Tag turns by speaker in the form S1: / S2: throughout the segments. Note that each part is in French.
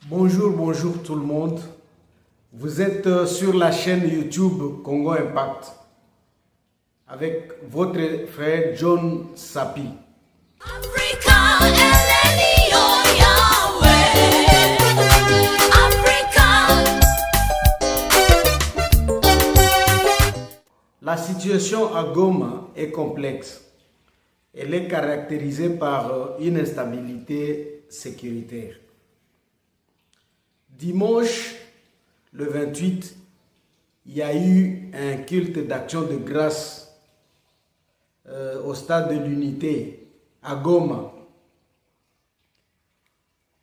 S1: Bonjour, bonjour tout le monde. Vous êtes sur la chaîne YouTube Congo Impact avec votre frère John Sapi.
S2: Africa, Eleni, oh Yahweh. Africa.
S1: La situation à Goma est complexe. Elle est caractérisée par une instabilité sécuritaire. Dimanche, le 28, il y a eu un culte d'action de grâce au stade de l'Unité à Goma.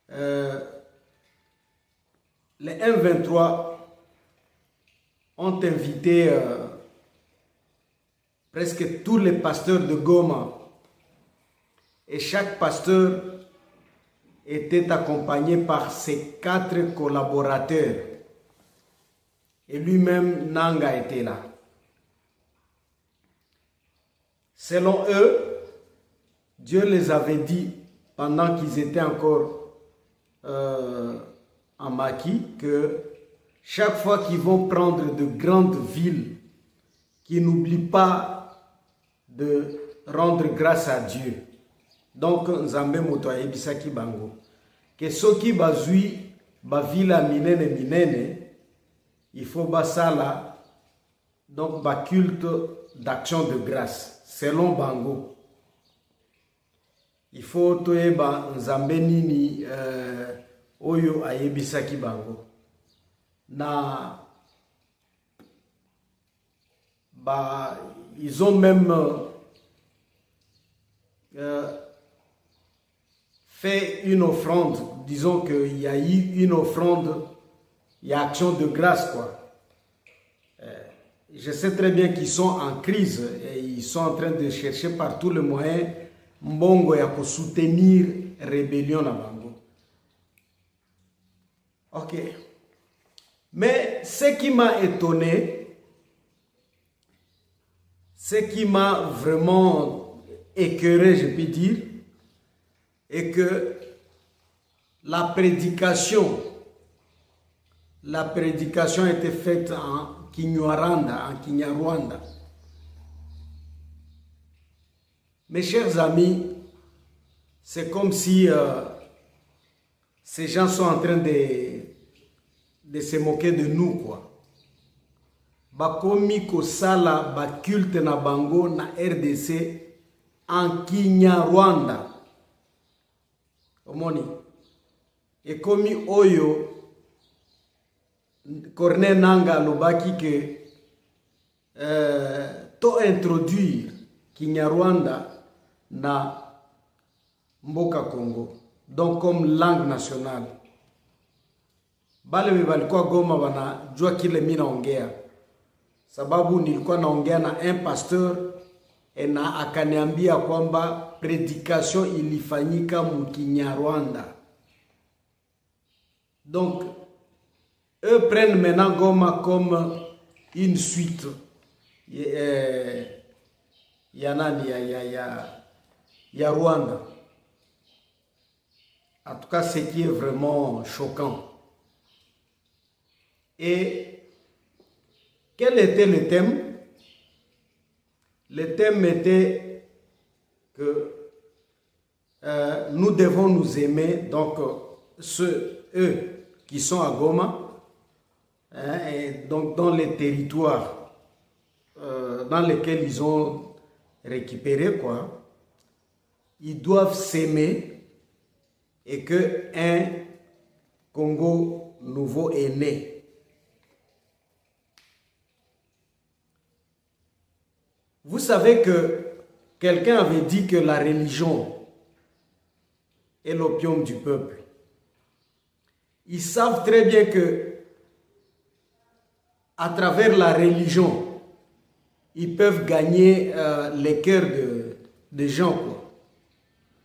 S1: Les M23 ont invité presque tous les pasteurs de Goma et chaque pasteur était accompagné par ses 4 collaborateurs. Et lui-même, Nanga, était là. Selon eux, Dieu les avait dit, pendant qu'ils étaient encore en maquis, que chaque fois qu'ils vont prendre de grandes villes, qu'ils n'oublient pas de rendre grâce à Dieu. Donc, Nzambe moto ayebisaki bango que soki bazui ba vila minene il faut basala donc ba culte d'action de grâce selon bango. Il faut toyeba Nzambe nini oyo ayebisaki bango na ils ont même fait une offrande, disons qu'il y a eu une offrande, il y a action de grâce quoi. Je sais très bien qu'ils sont en crise et ils sont en train de chercher par tous les moyens mbongo ya pour soutenir rébellion na bango. Ok. Mais ce qui m'a étonné, ce qui m'a vraiment écœuré, je peux dire, et que la prédication a été faite en Kinyarwanda. Mes chers amis, c'est comme si ces gens sont en train de se moquer de nous, quoi. Bakomi kosala ba culte na bango na RDC en Kinyarwanda. Omoni. Et comme oyo Corneille Nanga lobaki que to introduire Kinyarwanda na Mboka Congo, donc comme langue nationale. Bale balikuwa Goma bana jua kile mimi naongea. Sababu nilikuwa naongea na un pasteur na akaniambia kwamba prédication ilifanyika mkinyarwanda. Donc eux prennent maintenant Goma comme une suite. Ya Rwanda. En tout cas, ce qui est vraiment choquant. Et quel était le thème? Le thème était que nous devons nous aimer, donc eux qui sont à Goma, et donc dans les territoires dans lesquels ils ont récupéré, quoi, ils doivent s'aimer et que un Congo nouveau est né. Vous savez que quelqu'un avait dit que la religion est l'opium du peuple. Ils savent très bien que à travers la religion, ils peuvent gagner les cœurs des gens, quoi.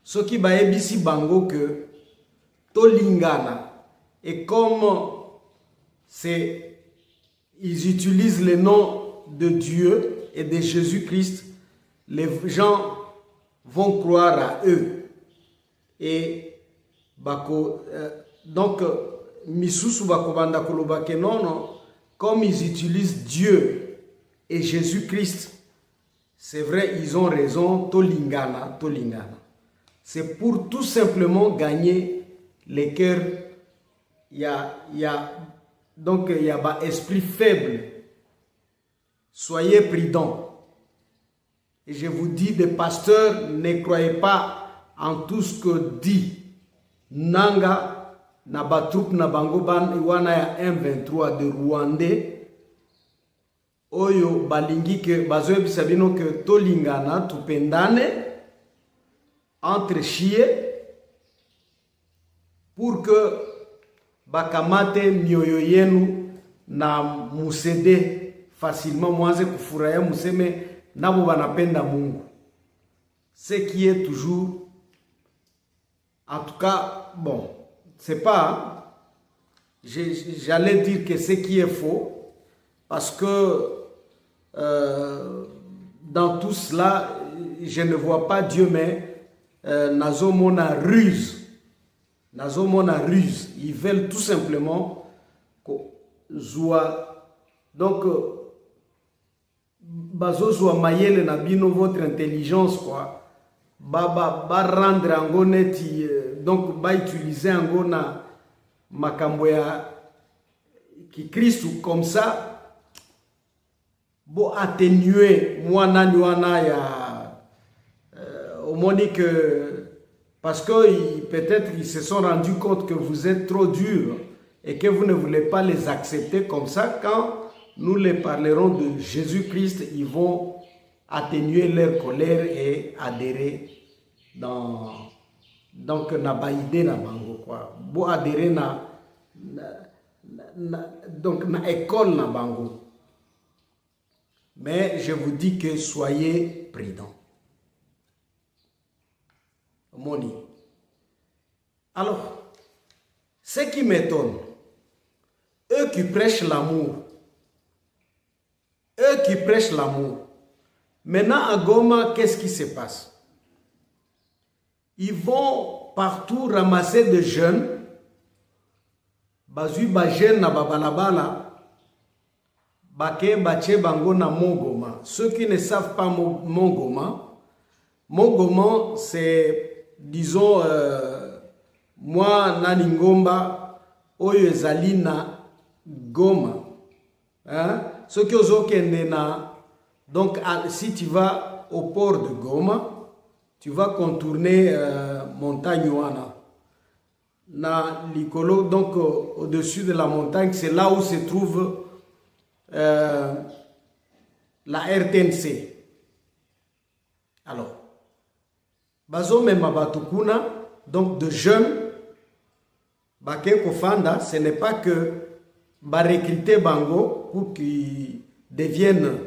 S1: Ce qui va ebisi bango que tolingana, et comme ils utilisent le nom de Dieu et de Jésus-Christ, les gens vont croire à eux. Et donc misusu bakobanda koloba ke non, comme ils utilisent Dieu et Jésus-Christ, c'est vrai, ils ont raison, tolingana, tolingana. C'est pour tout simplement gagner les cœurs. Donc il y a un esprit faible. Soyez prudents. Et je vous dis, des pasteurs, ne croyez pas en tout ce que dit Nanga, Nabatroup, Nabangoban, Iwana ya M23 de Rwandais. Oyo balingi ke bazoe bisabino ke tolingana tupendane entre chie pour que bakamate mioyo yenu na musede facilement mwanze kufurahia museme nabo banapenda Mungu. Ce qui est toujours, en tout cas, bon, c'est pas, j'allais dire que ce qui est faux, parce que dans tout cela, je ne vois pas Dieu, mais Nazomona ruse. Nazomona ruse. Ils veulent tout simplement que Zoua. Donc, Bazo Zoua Mayele Nabino, votre intelligence, quoi. Ba rendre ango neti, donc ba utiliser ango na makambo ya ki Christ comme ça. Bon, atténuer moi wana ya homonique parce que peut-être ils se sont rendus compte que vous êtes trop dur et que vous ne voulez pas les accepter comme ça. Quand nous les parlerons de Jésus-Christ, ils vont atténuer leur colère et adhérer dans donc na baïdé na bango quoi. Bon adhérer donc na école na bango. Mais je vous dis que soyez prudents. Moni. Alors, ce qui m'étonne, eux qui prêchent l'amour, maintenant à Goma, qu'est-ce qui se passe? Ils vont partout ramasser des jeunes, bazui ba jeune na babalabala. Bake bache bango na Mongoma. Ceux qui ne savent pas Mongoma, Mongoma c'est, disons, moi Naningomba, Oyo ezali na Goma. Hein? Ceux qui osent na, donc si tu vas au port de Goma, tu vas contourner montagne Wana. Na Likolo, donc au-dessus de la montagne, c'est là où se trouve la RTNC. Alors, bazo mema batukuna, donc de jeunes, bake kofanda, ce n'est pas que ba recruter bango pour qu'ils deviennent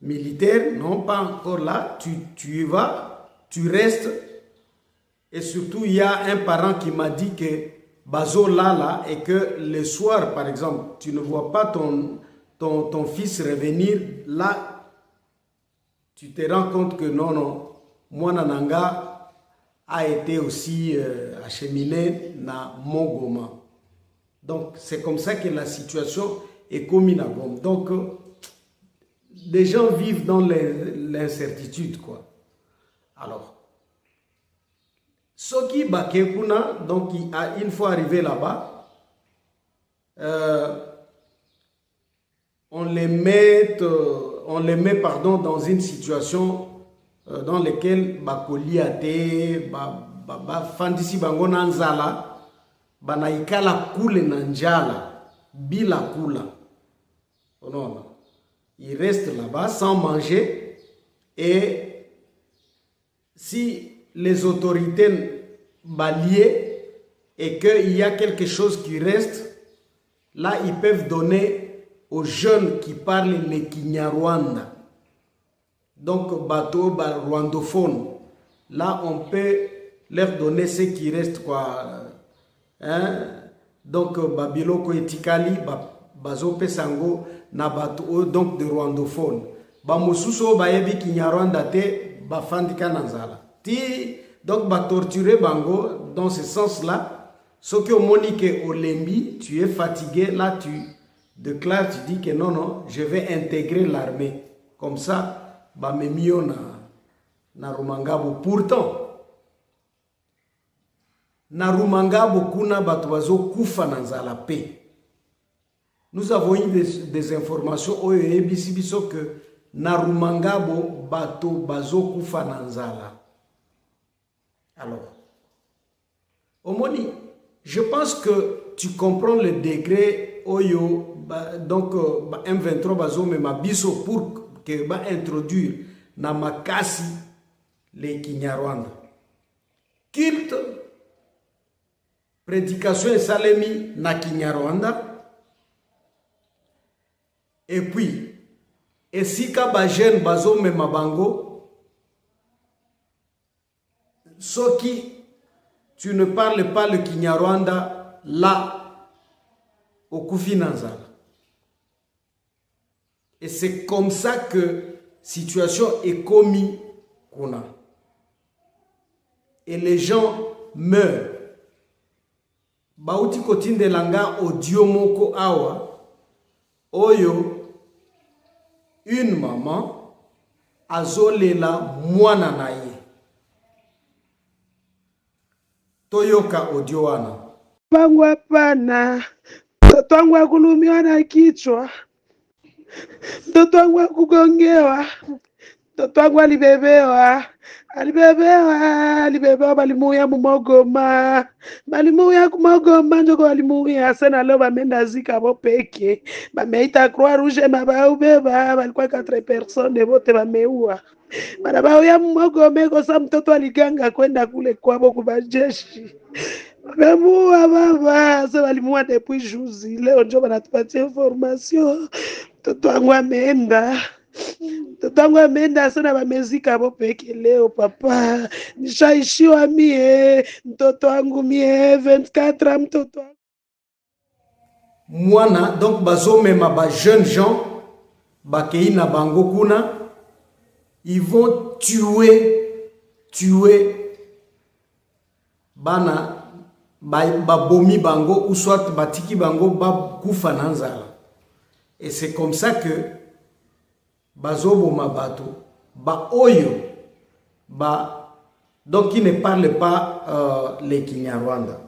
S1: militaires, non, pas encore là. Tu y vas, tu restes, et surtout il y a un parent qui m'a dit que bazo là et que le soir, par exemple, tu ne vois pas ton fils revenir, là, tu te rends compte que non, moi Nananga a été aussi acheminé dans Mongoma. Donc, c'est comme ça que la situation est commune à Goma. Donc, les gens vivent dans l'incertitude, quoi. Alors, Soki Bakekuna, donc, une fois arrivé là-bas, on les met dans une situation dans laquelle bakoli ate fandisi bango na nzala banaikala kule na njala bila kula. Non. Ils restent là-bas sans manger, et si les autorités balient et qu'il y a quelque chose qui reste, là ils peuvent donner aux jeunes qui parlent le Kinyarwanda, donc bateau rwandophone. Là on peut leur donner ce qui reste, quoi, hein? Donc babiloko etikali bazo pesango na bateau, donc de rwandophone. Bamosuso bayebi Kinyarwanda te bafandika nanzala ti, donc ba torturer bango dans ce sens là Ce que Monique Olembi, tu es fatigué, là tu déclares, tu dis que non, non, je vais intégrer l'armée. Comme ça, bah, me mio na Rumangabo. Pourtant, na Rumangabo kuna bato bazo kufa na nzala paix. Nous avons eu des informations au EBC que na Rumangabo bato bazo kufa na nzala. Alors, Omoni, je pense que tu comprends le degré Oyo, donc M23 bazo me mabiso pour que ba introduire na makasi les Kinyarwanda. Culte, prédication et salemi na Kinyarwanda. Et puis, et si ka jeune bazo me mabango, ce qui tu ne parles pas le Kinyarwanda là au Kufinanzala. Et c'est comme ça que situation est commise qu'on a. Et les gens meurent. Bauti kotinde langa audio moko awa oyo une maman azolela mwana na ye. Toyoka audio wana.
S3: Wangu hapana, mtoto wangu akulumiwa na kichwa, mtoto wangu akugongewa, mtoto wangu alibebewa, balimuya mumogoma, balimuya kumogoma, njoko balimuya, sana leo bamenda zika bo peke, bameita Croix Rouge mabaubeba, balikuwa 4 personnes bote bameua. Barabao ya mugome kosa mtoto aliganga kwenda kule kwabo kubajeshi. Wamemua baba, sasa walimua depuis juzi. Leo ndio wanatupatia information. Mtoto wangu ameenda. Mtoto wangu ameenda sana bamezika hapo peke leo papa. Nishaishiwa mie, mtoto wangu mie 24 mtoto wangu.
S1: Mwana donc bazome ma jeunes gens bakei na bango kuna. Ils vont tuer bana babomi bango ou soit batiki bango ba kufa nanzala. Et c'est comme ça que bazobo mabato ba oyo ba donc ils ne parlent pas les Kinyarwanda.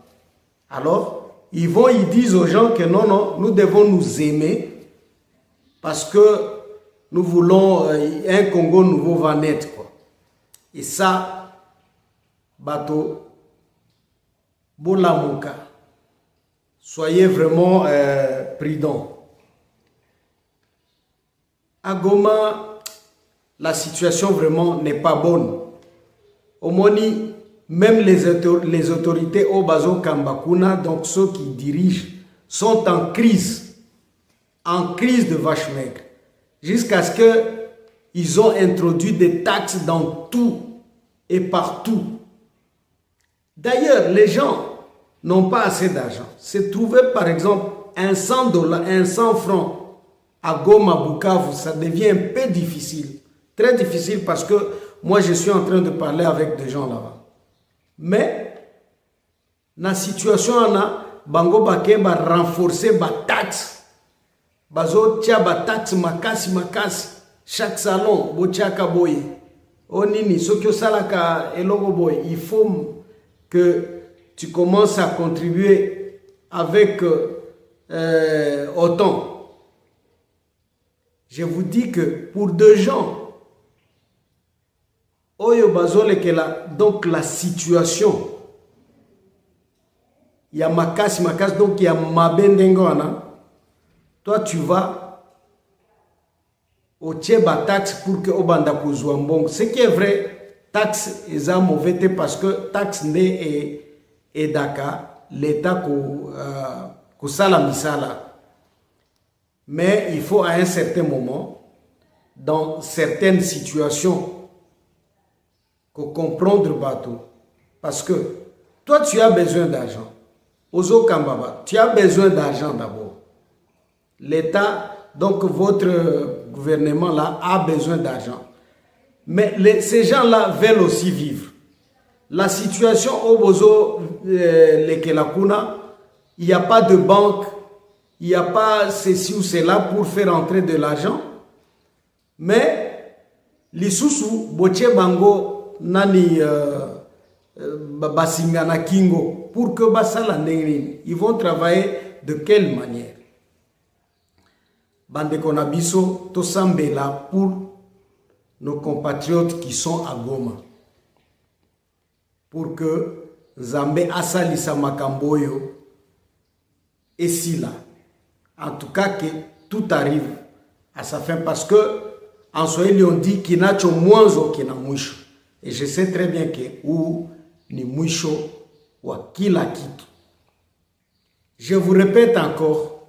S1: Alors ils disent aux gens que non non, nous devons nous aimer parce que nous voulons un Congo nouveau va naître, quoi. Et ça, bateau, bolamuka. Soyez vraiment prudents. À Goma, la situation vraiment n'est pas bonne. Au Moni, même les autorités au Bazo Kambakuna, donc ceux qui dirigent, sont en crise de vache maigre. Jusqu'à ce qu'ils ont introduit des taxes dans tout et partout. D'ailleurs, les gens n'ont pas assez d'argent. Se trouver par exemple $100, 100 francs à Goma, Bukavu, ça devient un peu difficile. Très difficile parce que moi je suis en train de parler avec des gens là-bas. Mais, la situation on a, Bango Baké va renforcer la taxe. Bazo tia ba taxe makasi. Chaque salon, bo tia ka boye. Onini, sokyo salaka eloko boye. Il faut que tu commences à contribuer avec autant. Je vous dis que pour deux gens, oyo bazole que donc la situation, il y a makasi, donc il y a mabendengona. Toi, tu vas au Tchèba taxe pour que Obanda Kouzouambong. Ce qui est vrai, taxe est mauvais parce que taxe n'est et Daka, l'État Kousala Misala. Mais il faut à un certain moment, dans certaines situations, comprendre bateau. Parce que toi, tu as besoin d'argent. Ozo Kambaba, tu as besoin d'argent d'abord. L'État, donc votre gouvernement là, a besoin d'argent. Mais ces gens-là veulent aussi vivre. la situation au Bozo Lekelakuna, il n'y a pas de banque, il n'y a pas ceci ou cela pour faire entrer de l'argent. Mais les sous boche bango nani basingana kingo pour que basala nengini, ils vont travailler de quelle manière? Bande konabiso to sambela pour nos compatriotes qui sont à Goma, pour que Zambé asalisa makamboyo et si là, en tout cas que tout arrive à sa fin, parce que en Swahili on dit kinacho mwanzo kina mwisho, et je sais très bien que ou ni mwisho wa kila kitu. Je vous répète encore,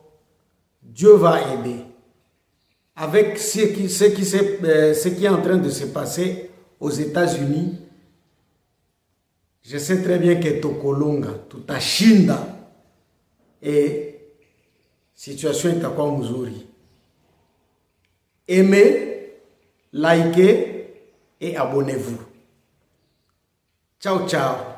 S1: Dieu va aider. Avec ce qui est en train de se passer aux États-Unis, je sais très bien que Tokolonga, tutashinda et situation itakuwa mzuri. Aimez, likez et abonnez-vous. Ciao, ciao.